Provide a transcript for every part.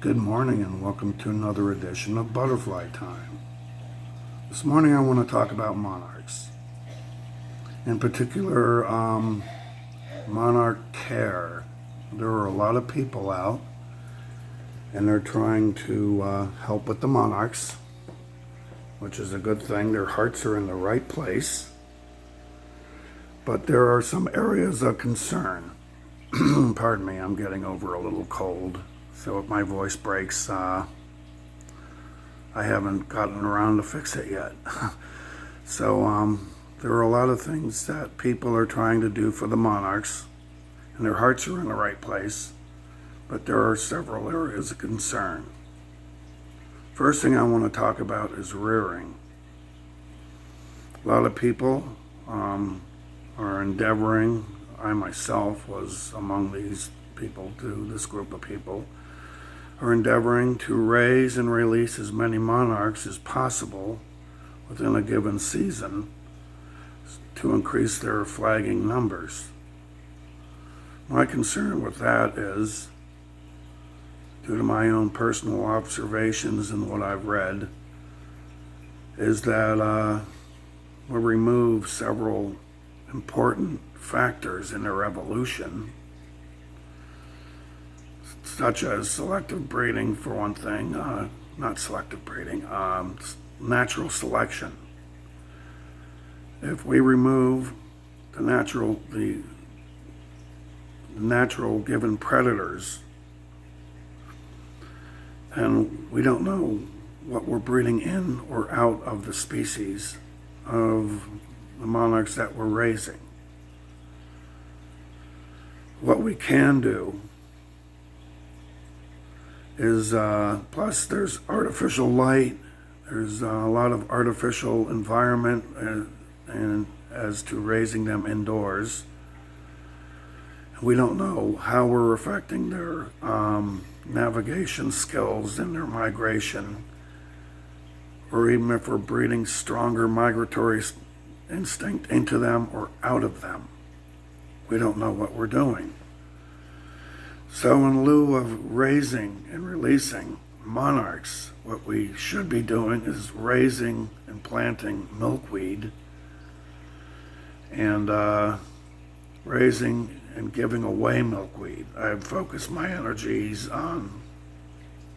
Good morning and welcome to another edition of Butterfly Time. This morning I want to talk about monarchs. In particular, Monarch Care. There are a lot of people out and they're trying to help with the monarchs, which is a good thing. Their hearts are in the right place. But there are some areas of concern. Pardon me, I'm getting over a little cold. So if my voice breaks, I haven't gotten around to fix it yet. So there are a lot of things that people are trying to do for the monarchs, and their hearts are in the right place, but there are several areas of concern. First thing I want to talk about is rearing. A lot of people are endeavoring, I myself was among these people, this group of people, are endeavoring to raise and release as many monarchs as possible within a given season to increase their flagging numbers. My concern with that is, due to my own personal observations and what I've read, is that we remove several important factors in their evolution, such as selective breeding, for one thing, not selective breeding, natural selection. If we remove the natural given predators, then we don't know what we're breeding in or out of the species of the monarchs that we're raising. What we can do is, plus there's artificial light, there's a lot of artificial environment and as to raising them indoors. We don't know how we're affecting their navigation skills and their migration, or even if we're breeding stronger migratory instinct into them or out of them. We don't know what we're doing. So in lieu of raising and releasing monarchs, what we should be doing is raising and planting milkweed and raising and giving away milkweed. I've focused my energies on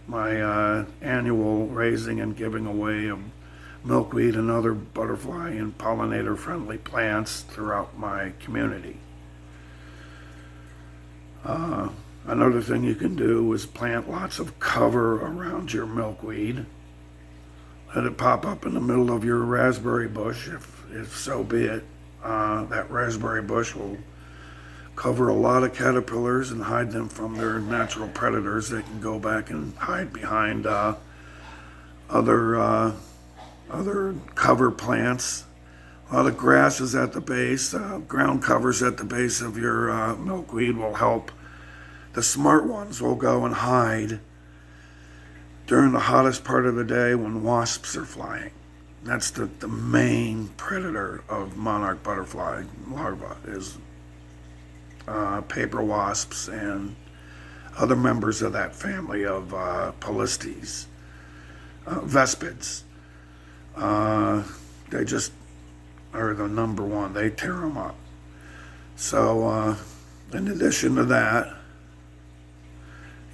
my annual raising and giving away of milkweed and other butterfly and pollinator friendly plants throughout my community. Another thing you can do is plant lots of cover around your milkweed. Let it pop up in the middle of your raspberry bush, if so be it. That raspberry bush will cover a lot of caterpillars and hide them from their natural predators. They can go back and hide behind other cover plants. A lot of grasses at the base, ground covers at the base of your milkweed will help. The smart ones will go and hide during the hottest part of the day when wasps are flying. That's the main predator of monarch butterfly larvae is paper wasps and other members of that family of Polistes, vespids. They just are the number one. They tear them up. So in addition to that,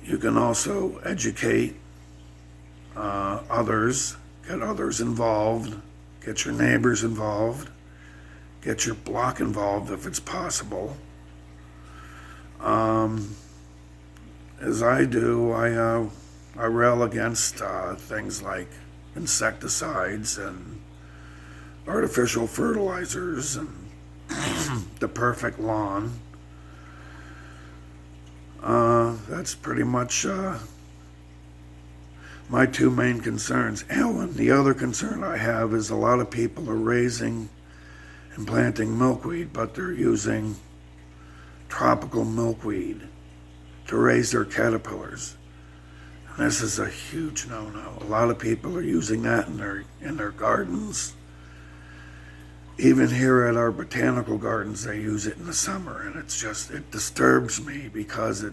you can also educate others, get others involved, get your neighbors involved, get your block involved if it's possible. As I do, I rail against things like insecticides and artificial fertilizers and the perfect lawn. That's pretty much my two main concerns. And the other concern I have is a lot of people are raising and planting milkweed, but they're using tropical milkweed to raise their caterpillars. And this is a huge no-no. A lot of people are using that in their gardens. Even here at our botanical gardens, they use it in the summer, and it disturbs me because it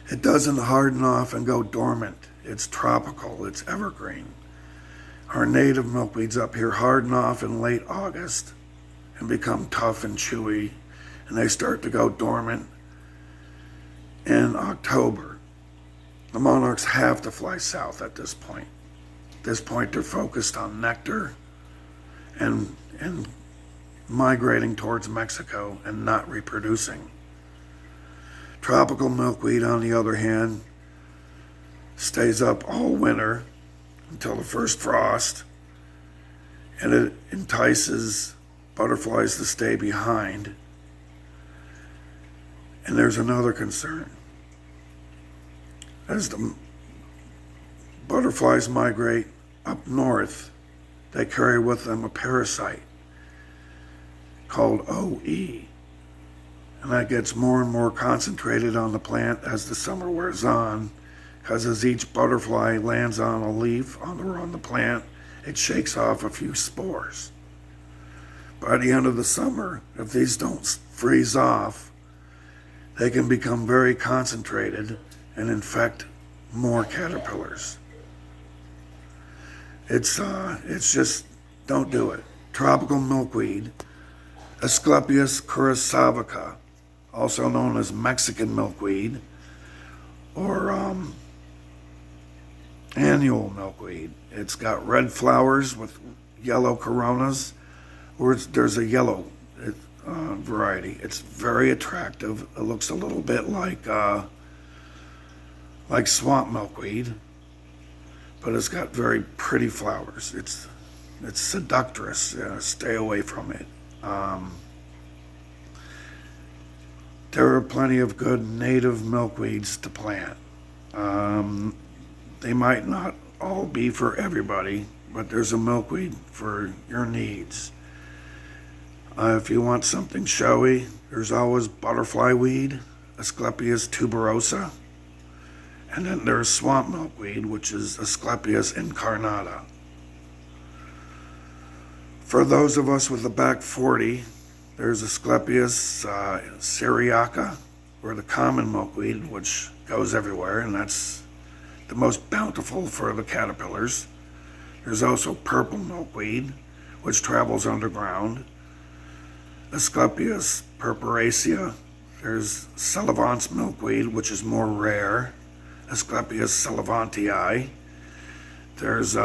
It doesn't harden off and go dormant. It's tropical, it's evergreen. Our native milkweeds up here harden off in late August and become tough and chewy, and they start to go dormant in October. The monarchs have to fly south at this point. At this point, they're focused on nectar and migrating towards Mexico and not reproducing. Tropical milkweed, on the other hand, stays up all winter until the first frost, and it entices butterflies to stay behind. And there's another concern. As the butterflies migrate up north, they carry with them a parasite called OE. And that gets more and more concentrated on the plant as the summer wears on, because as each butterfly lands on a leaf on the plant, it shakes off a few spores. By the end of the summer, if these don't freeze off, they can become very concentrated and infect more caterpillars. It's just, don't do it. Tropical milkweed, Asclepias curassavica, also known as Mexican milkweed, or annual milkweed. It's got red flowers with yellow coronas, or there's a yellow variety. It's very attractive. It looks a little bit like swamp milkweed, but it's got very pretty flowers. It's seductress. Stay away from it. There are plenty of good native milkweeds to plant. They might not all be for everybody, but there's a milkweed for your needs. If you want something showy, there's always butterfly weed, Asclepias tuberosa, and then there's swamp milkweed, which is Asclepias incarnata. For those of us with a back 40, there's Asclepias syriaca, or the common milkweed, which goes everywhere, and that's the most bountiful for the caterpillars. There's also purple milkweed, which travels underground. Asclepias purpuracea. There's Sellivant's milkweed, which is more rare. Asclepias sellivantii. There's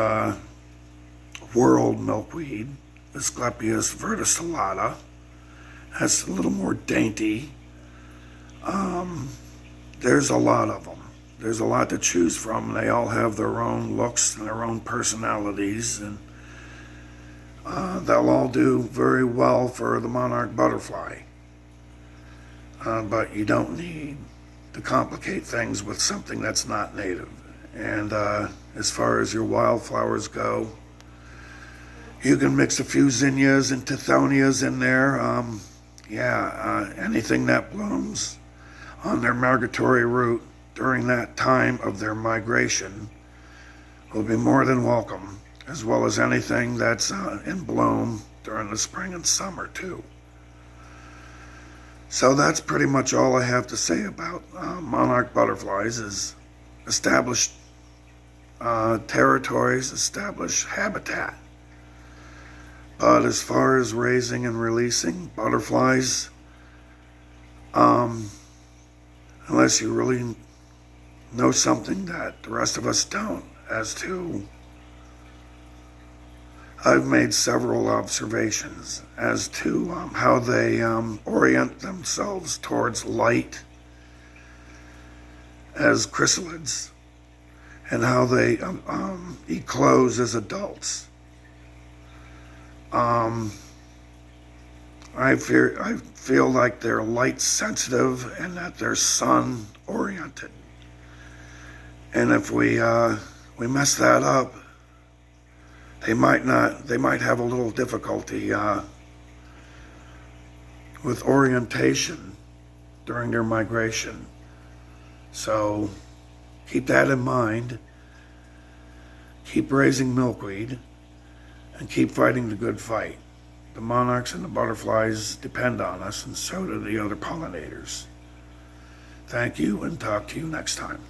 world milkweed, Asclepias verticillata. That's a little more dainty. There's a lot of them. There's a lot to choose from. They all have their own looks and their own personalities, and they'll all do very well for the monarch butterfly. But you don't need to complicate things with something that's not native. And as far as your wildflowers go, you can mix a few zinnias and tithonias in there. Anything that blooms on their migratory route during that time of their migration will be more than welcome, as well as anything that's in bloom during the spring and summer too. So that's pretty much all I have to say about monarch butterflies. Is establish territories, establish habitat. But as far as raising and releasing butterflies, unless you really know something that the rest of us don't, as to, I've made several observations as to how they orient themselves towards light as chrysalids, and how they eclose as adults. I feel like they're light sensitive and that they're sun oriented. And if we mess that up, they might have a little difficulty with orientation during their migration. So keep that in mind. Keep raising milkweed and keep fighting the good fight. The monarchs and the butterflies depend on us, and so do the other pollinators. Thank you, and talk to you next time.